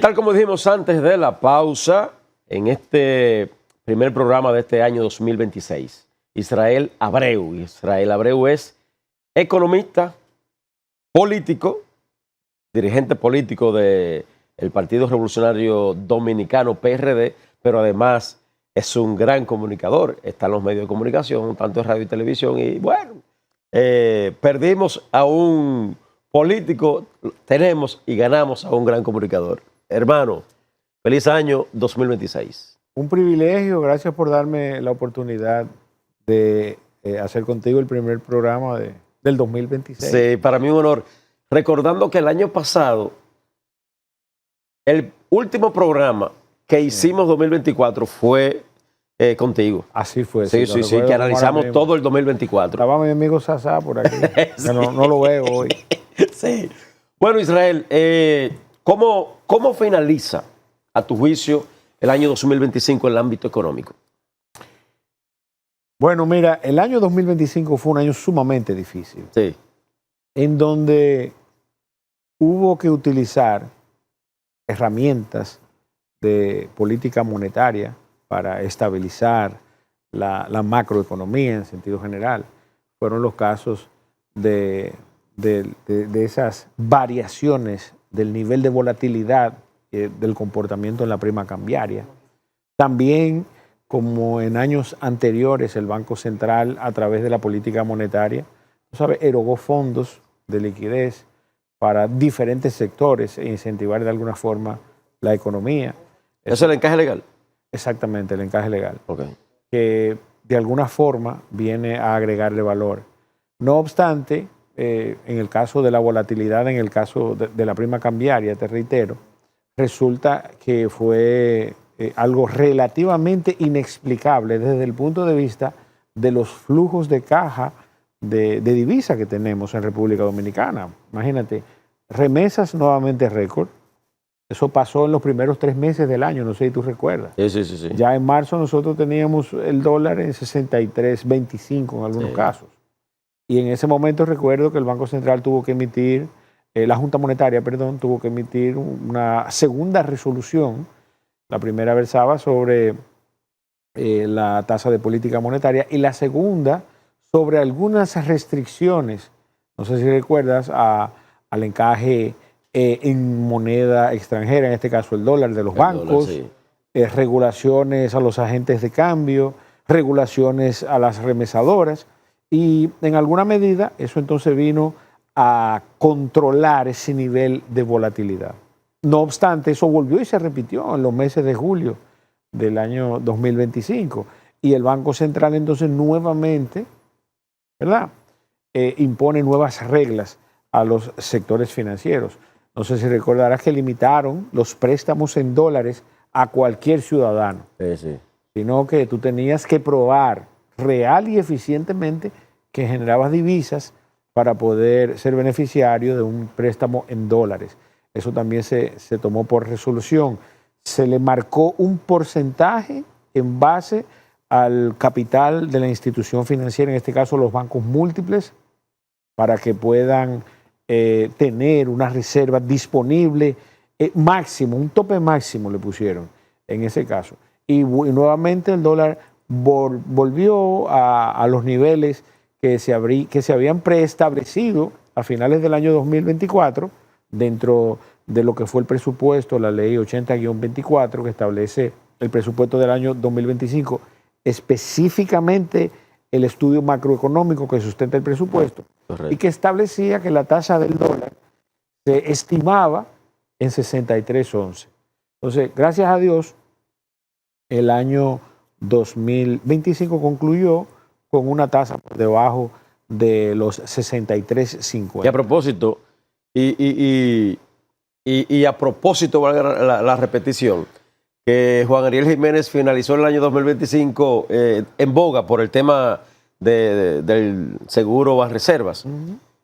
tal como dijimos antes de la pausa, en este primer programa de este año 2026, Israel Abreu. Israel Abreu es economista, político, dirigente político del Partido Revolucionario Dominicano, PRD, pero además es un gran comunicador. Está en los medios de comunicación, tanto en radio y televisión. Y bueno, perdimos a un político, tenemos y ganamos a un gran comunicador. Hermano, feliz año 2026. Un privilegio, gracias por darme la oportunidad de hacer contigo el primer programa del 2026. Sí, para mí un honor. Recordando que el año pasado, el último programa que hicimos 2024 fue contigo. Así fue. Sí, que analizamos todo el 2024. Estaba mi amigo Sasá por aquí, sí. No lo veo hoy. Sí. Bueno, Israel, ¿cómo finaliza, a tu juicio, el año 2025 en el ámbito económico? Bueno, mira, el año 2025 fue un año sumamente difícil. Sí. En donde hubo que utilizar herramientas de política monetaria para estabilizar la macroeconomía en sentido general. Fueron los casos de esas variaciones del nivel de volatilidad del comportamiento en la prima cambiaria. También, como en años anteriores, el Banco Central, a través de la política monetaria, erogó fondos de liquidez para diferentes sectores e incentivar de alguna forma la economía. ¿Eso es el encaje legal? Exactamente, el encaje legal. Okay. Que de alguna forma viene a agregarle valor. No obstante, en el caso de la volatilidad, en el caso de la prima cambiaria, te reitero, resulta que fue algo relativamente inexplicable desde el punto de vista de los flujos de caja de divisa que tenemos en República Dominicana. Imagínate, remesas nuevamente récord. Eso pasó en los primeros 3 meses del año, no sé si tú recuerdas. Sí. Ya en marzo nosotros teníamos el dólar en 63.25 en algunos casos. Y en ese momento recuerdo que el Banco Central tuvo que emitir, la Junta Monetaria, perdón, tuvo que emitir una segunda resolución. La primera versaba sobre la tasa de política monetaria y la segunda sobre algunas restricciones, no sé si recuerdas, al encaje en moneda extranjera, en este caso el dólar de los bancos, sí. Regulaciones a los agentes de cambio, regulaciones a las remesadoras, y en alguna medida eso entonces vino a controlar ese nivel de volatilidad. No obstante, eso volvió y se repitió en los meses de julio del año 2025, y el Banco Central entonces nuevamente, ¿verdad?, impone nuevas reglas a los sectores financieros. No sé si recordarás que limitaron los préstamos en dólares a cualquier ciudadano, sino que tú tenías que probar real y eficientemente que generabas divisas para poder ser beneficiario de un préstamo en dólares. Eso también se tomó por resolución. Se le marcó un porcentaje en base al capital de la institución financiera, en este caso los bancos múltiples, para que puedan tener una reserva disponible máximo, un tope máximo le pusieron en ese caso. Y nuevamente el dólar volvió a los niveles que se habían preestablecido a finales del año 2024 dentro de lo que fue el presupuesto, la ley 80-24, que establece el presupuesto del año 2025, específicamente el estudio macroeconómico que sustenta el presupuesto. Correcto. Y que establecía que la tasa del dólar se estimaba en 63.11. Entonces, gracias a Dios, el año 2025 concluyó con una tasa por debajo de los 63.50. Y a propósito, y a propósito, valga la repetición, que Juan Ariel Jiménez finalizó el año 2025 en boga por el tema del seguro Banreservas.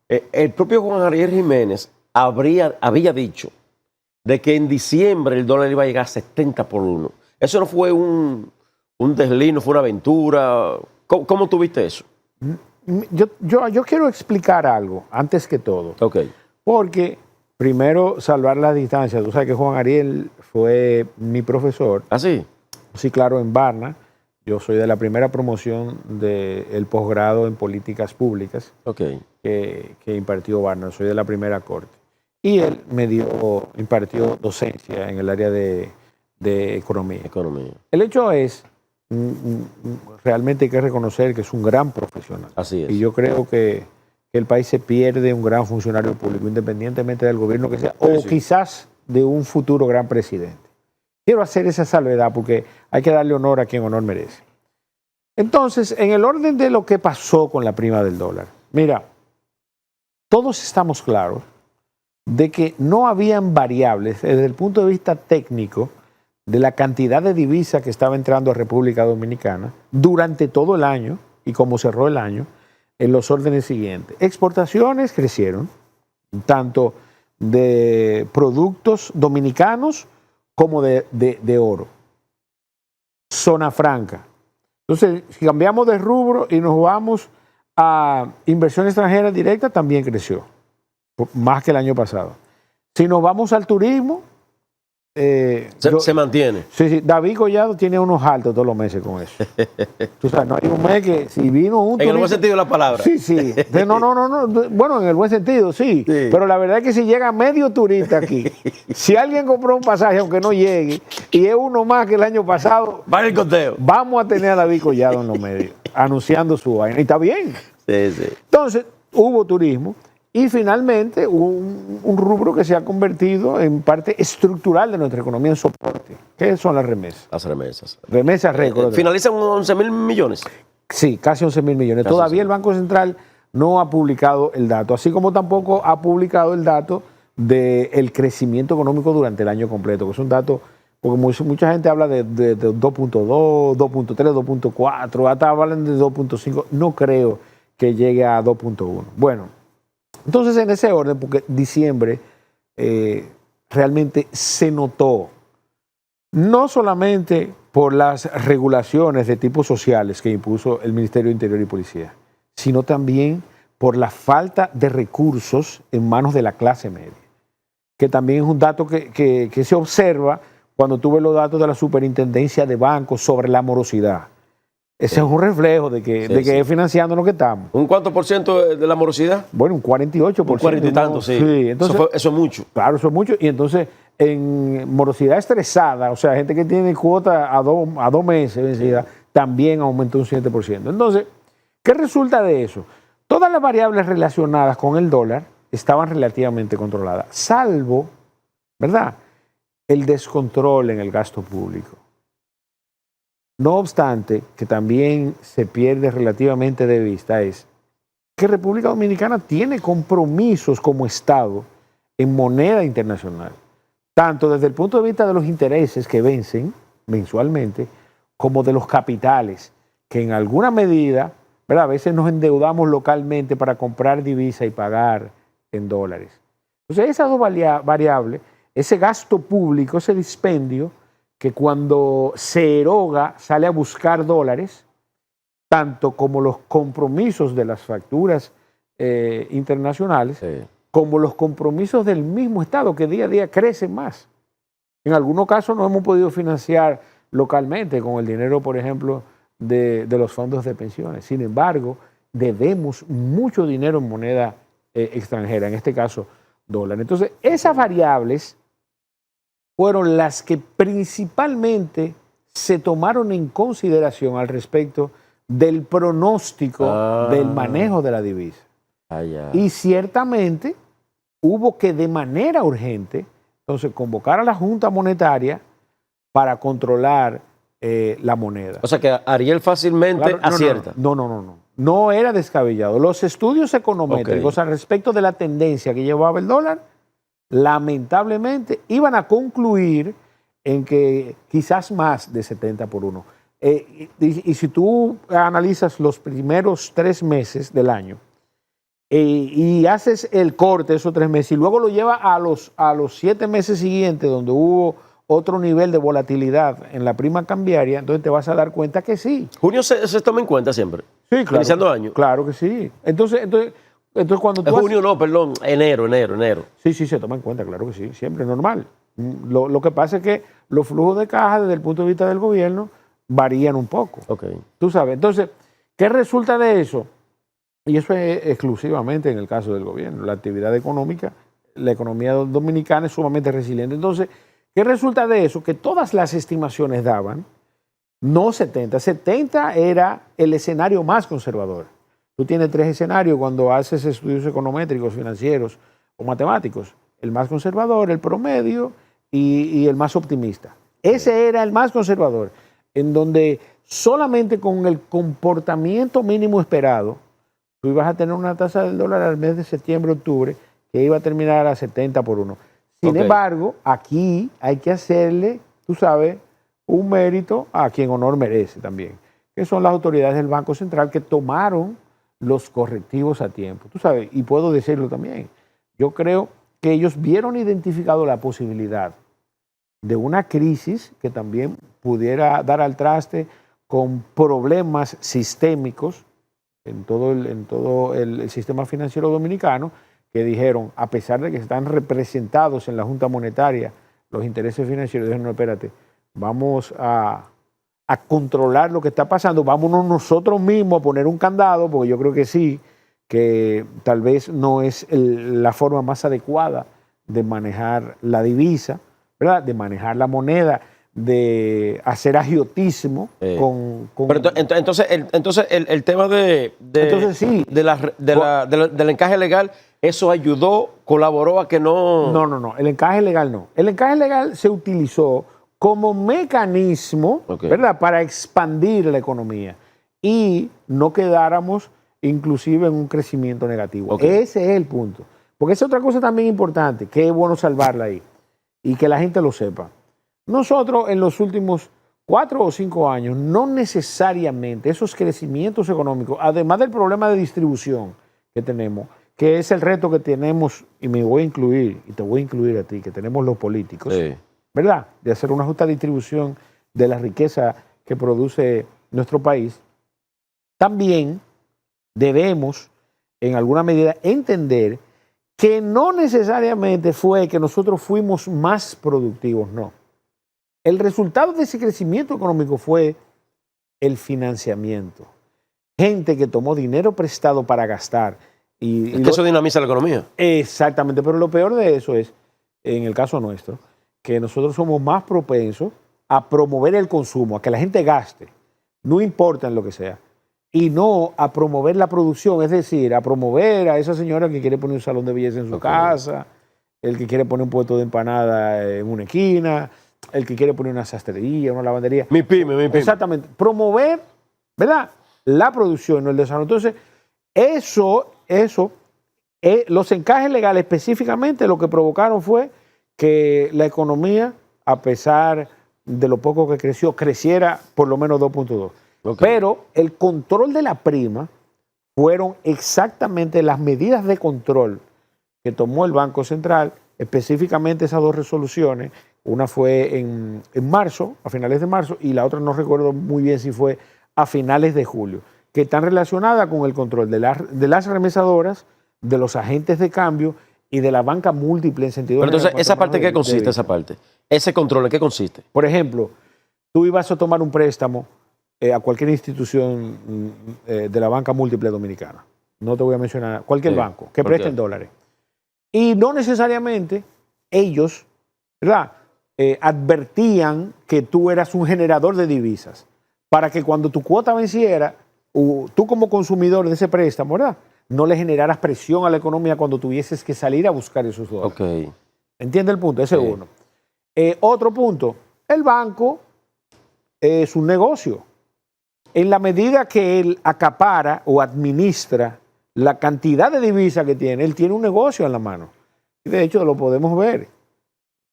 El propio Juan Ariel Jiménez había dicho de que en diciembre el dólar iba a llegar a 70 por 1. Eso no fue un desliz, no fue una aventura. ¿Cómo tuviste eso? Yo quiero explicar algo antes que todo. Okay. Porque Primero, salvar la distancia. Tú sabes que Juan Ariel fue mi profesor. ¿Ah, sí? Sí, claro, en Barna. Yo soy de la primera promoción del posgrado en políticas públicas Ok. que impartió Barna. Soy de la primera corte. Y él impartió docencia en el área de economía. Economía. El hecho es, realmente hay que reconocer que es un gran profesional. Así es. Y yo creo que el país se pierde un gran funcionario público, independientemente del gobierno que sea, o sí. quizás de un futuro gran presidente. Quiero hacer esa salvedad porque hay que darle honor a quien honor merece. Entonces, en el orden de lo que pasó con la prima del dólar, mira, todos estamos claros de que no habían variables desde el punto de vista técnico de la cantidad de divisa que estaba entrando a República Dominicana durante todo el año y como cerró el año, en los órdenes siguientes. Exportaciones crecieron, tanto de productos dominicanos como de oro. Zona franca. Entonces, si cambiamos de rubro y nos vamos a inversión extranjera directa, también creció, más que el año pasado. Si nos vamos al turismo, se mantiene. Sí, David Collado tiene unos altos todos los meses con eso. Tú sabes, no hay un mes que si vino un turista... En el buen sentido de la palabra. Sí. No. Bueno, en el buen sentido, sí. Pero la verdad es que si llega medio turista aquí, si alguien compró un pasaje, aunque no llegue, y es uno más que el año pasado... Va el conteo. Vamos a tener a David Collado en los medios, anunciando su vaina. Y está bien. Sí. Entonces, hubo turismo. Y finalmente hubo un rubro que se ha convertido en parte estructural de nuestra economía en soporte. ¿Qué son las remesas? Las remesas. Remesas récord. Finalizan 11.000 millones. Sí, casi 11.000 millones. Casi Todavía 11.000. el Banco Central no ha publicado el dato, así como tampoco ha publicado el dato del crecimiento económico durante el año completo, que es un dato, porque mucha gente habla de 2.2, 2.3, 2.4, hasta hablan de 2.5. No creo que llegue a 2.1. Bueno. Entonces, en ese orden, porque diciembre realmente se notó, no solamente por las regulaciones de tipos sociales que impuso el Ministerio de Interior y Policía, sino también por la falta de recursos en manos de la clase media, que también es un dato que se observa cuando tú ves los datos de la Superintendencia de Bancos sobre la morosidad. Ese es un reflejo de que es financiando lo que estamos. ¿Un cuánto por ciento de la morosidad? Bueno, un 48%. Un 40 y tanto, sí. Entonces, eso es mucho. Claro, eso es mucho. Y entonces, en morosidad estresada, o sea, gente que tiene cuota a dos meses vencida, también aumentó un 7%. Entonces, ¿qué resulta de eso? Todas las variables relacionadas con el dólar estaban relativamente controladas, salvo, ¿verdad?, el descontrol en el gasto público. No obstante, que también se pierde relativamente de vista es que República Dominicana tiene compromisos como Estado en moneda internacional, tanto desde el punto de vista de los intereses que vencen mensualmente, como de los capitales, que en alguna medida, ¿verdad?, a veces nos endeudamos localmente para comprar divisa y pagar en dólares. Entonces, esas dos variables, ese gasto público, ese dispendio, que cuando se eroga sale a buscar dólares, tanto como los compromisos de las facturas internacionales, como los compromisos del mismo Estado, que día a día crecen más. En algunos casos no hemos podido financiar localmente con el dinero, por ejemplo, de los fondos de pensiones. Sin embargo, debemos mucho dinero en moneda extranjera, en este caso dólar. Entonces, esas variables fueron las que principalmente se tomaron en consideración al respecto del pronóstico del manejo de la divisa. Y ciertamente hubo que de manera urgente, entonces, convocar a la Junta Monetaria para controlar la moneda. O sea que Ariel fácilmente acierta. No era descabellado. Los estudios econométricos al respecto de la tendencia que llevaba el dólar, lamentablemente, iban a concluir en que quizás más de 70 por 1. Y si tú analizas los primeros 3 meses del año y haces el corte esos 3 meses y luego lo llevas a los 7 meses siguientes, donde hubo otro nivel de volatilidad en la prima cambiaria, entonces te vas a dar cuenta que sí. Junio se toma en cuenta siempre. Sí, claro. Iniciando año. Claro que sí. Entonces, Entonces, cuando tú junio no, perdón, enero. Sí, se toma en cuenta, claro que sí, siempre es normal. Lo que pasa es que los flujos de caja desde el punto de vista del gobierno varían un poco. Okay. Tú sabes. Entonces, ¿qué resulta de eso? Y eso es exclusivamente en el caso del gobierno. La actividad económica, la economía dominicana es sumamente resiliente. Entonces, ¿qué resulta de eso? Que todas las estimaciones daban, no 70, 70 era el escenario más conservador. Tú tienes 3 escenarios cuando haces estudios econométricos, financieros o matemáticos. El más conservador, el promedio y el más optimista. Ese era el más conservador, en donde solamente con el comportamiento mínimo esperado, tú ibas a tener una tasa del dólar al mes de septiembre, octubre, que iba a terminar a 70 por 1. Sin embargo, aquí hay que hacerle, tú sabes, un mérito a quien honor merece también, que son las autoridades del Banco Central que tomaron los correctivos a tiempo. Tú sabes, y puedo decirlo también, yo creo que ellos vieron identificado la posibilidad de una crisis que también pudiera dar al traste con problemas sistémicos en todo el sistema financiero dominicano, que dijeron, a pesar de que están representados en la Junta Monetaria los intereses financieros, dijeron, no, espérate, vamos a controlar lo que está pasando, vámonos nosotros mismos a poner un candado, porque yo creo que sí, que tal vez no es la forma más adecuada de manejar la divisa, ¿verdad? De manejar la moneda, de hacer agiotismo con... Pero entonces el tema entonces, sí, del encaje legal, ¿eso ayudó, colaboró a que no...? No, el encaje legal no. El encaje legal se utilizó como mecanismo, ¿verdad?, para expandir la economía y no quedáramos inclusive en un crecimiento negativo. Ese es el punto. Porque esa es otra cosa también importante, que es bueno salvarla ahí y que la gente lo sepa. Nosotros en los últimos 4 o 5 años, no necesariamente esos crecimientos económicos, además del problema de distribución que tenemos, que es el reto que tenemos, y me voy a incluir, y te voy a incluir a ti, que tenemos los políticos, ¿verdad? De hacer una justa distribución de la riqueza que produce nuestro país, también debemos, en alguna medida, entender que no necesariamente fue que nosotros fuimos más productivos, no. El resultado de ese crecimiento económico fue el financiamiento. Gente que tomó dinero prestado para gastar. Es que eso dinamiza la economía. Exactamente, pero lo peor de eso es, en el caso nuestro, que nosotros somos más propensos a promover el consumo, a que la gente gaste, no importa en lo que sea, y no a promover la producción, es decir, a promover a esa señora que quiere poner un salón de belleza en su casa, el que quiere poner un puesto de empanada en una esquina, el que quiere poner una sastrería, una lavandería. Mi pyme. Exactamente. Promover, ¿verdad?, la producción, no el desarrollo. Entonces, los encajes legales específicamente lo que provocaron fue que la economía, a pesar de lo poco que creció, creciera por lo menos 2.2. Pero el control de la prima fueron exactamente las medidas de control que tomó el Banco Central, específicamente esas 2 resoluciones. Una fue en marzo, a finales de marzo, y la otra no recuerdo muy bien si fue a finales de julio, que están relacionadas con el control de las remesadoras, de los agentes de cambio y de la banca múltiple en sentido general. Pero entonces, ¿esa parte qué consiste, esa parte? ¿Ese control en qué consiste? Por ejemplo, tú ibas a tomar un préstamo a cualquier institución de la banca múltiple dominicana. No te voy a mencionar, cualquier banco que preste en dólares. Y no necesariamente ellos, ¿verdad?, advertían que tú eras un generador de divisas para que cuando tu cuota venciera, tú como consumidor de ese préstamo, ¿verdad?, no le generaras presión a la economía cuando tuvieses que salir a buscar esos dólares. ¿Entiende el punto? Ese es uno. Otro punto, el banco es un negocio. En la medida que él acapara o administra la cantidad de divisas que tiene, él tiene un negocio en la mano. Y de hecho lo podemos ver.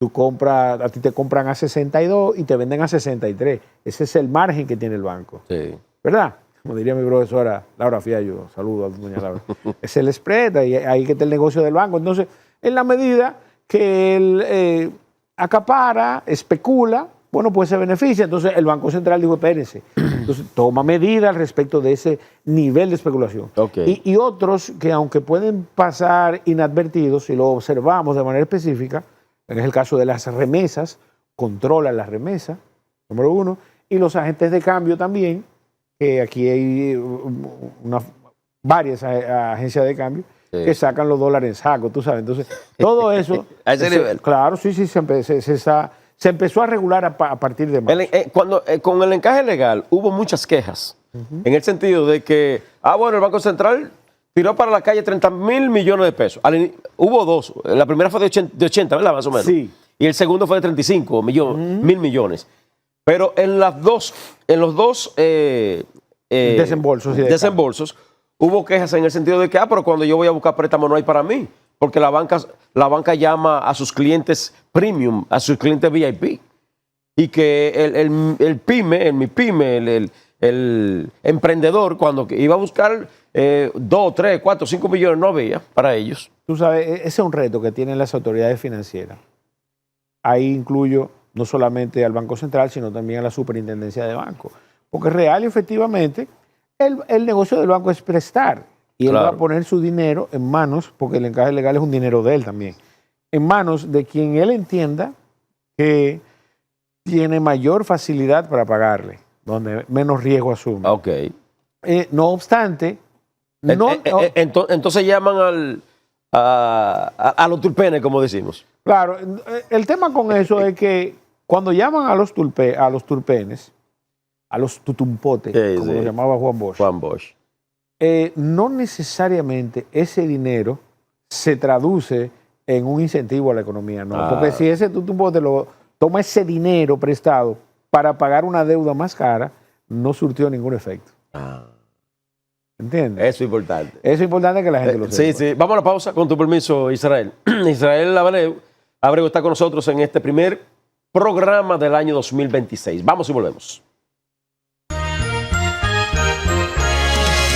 A ti te compran a 62 y te venden a 63. Ese es el margen que tiene el banco. ¿Verdad? Como diría mi profesora Laura Fiallo, saludos a doña Laura. Es el spread, ahí que está el negocio del banco. Entonces, en la medida que él acapara, especula, bueno, pues se beneficia. Entonces el Banco Central dijo, espérense. Entonces toma medidas respecto de ese nivel de especulación. Okay. Y otros que aunque pueden pasar inadvertidos, si lo observamos de manera específica, es el caso de las remesas, controlan las remesas, número uno, y los agentes de cambio también, que aquí hay varias agencias de cambio, que sacan los dólares en saco, tú sabes. Entonces, todo eso... A ese nivel. Claro, sí, se empezó a regular a partir de marzo. Con el encaje legal hubo muchas quejas, en el sentido de que, bueno, el Banco Central tiró para la calle 30.000 millones de pesos. Hubo dos. La primera fue de 80, ¿verdad? Más o menos. Sí. Y el segundo fue de 35 mil millones. Pero en los dos desembolsos hubo quejas en el sentido de que, pero cuando yo voy a buscar préstamo no hay para mí, porque la banca llama a sus clientes premium, a sus clientes VIP, y que el MIPYME, el emprendedor, cuando iba a buscar 2, 3, 4, 5 millones, no había para ellos. Tú sabes, ese es un reto que tienen las autoridades financieras. Ahí incluyo no solamente al Banco Central, sino también a la Superintendencia de Banco. Porque real y efectivamente, el negocio del banco es prestar. Y él va a poner su dinero en manos, porque el encaje legal es un dinero de él también, en manos de quien él entienda que tiene mayor facilidad para pagarle, donde menos riesgo asume. Ok. No obstante... entonces llaman a los tulpenes, como decimos. Claro, el tema con eso es que cuando llaman a los tulpenes, a los tutumpotes, como lo llamaba Juan Bosch. No necesariamente ese dinero se traduce en un incentivo a la economía, no. Porque si ese tutumpote toma ese dinero prestado para pagar una deuda más cara, no surtió ningún efecto. ¿Entiendes? Eso es importante. Eso es importante que la gente lo sepa. Sí. Vamos a la pausa, con tu permiso, Israel. Israel Abreu está con nosotros en este primer programa del año 2026. Vamos y volvemos.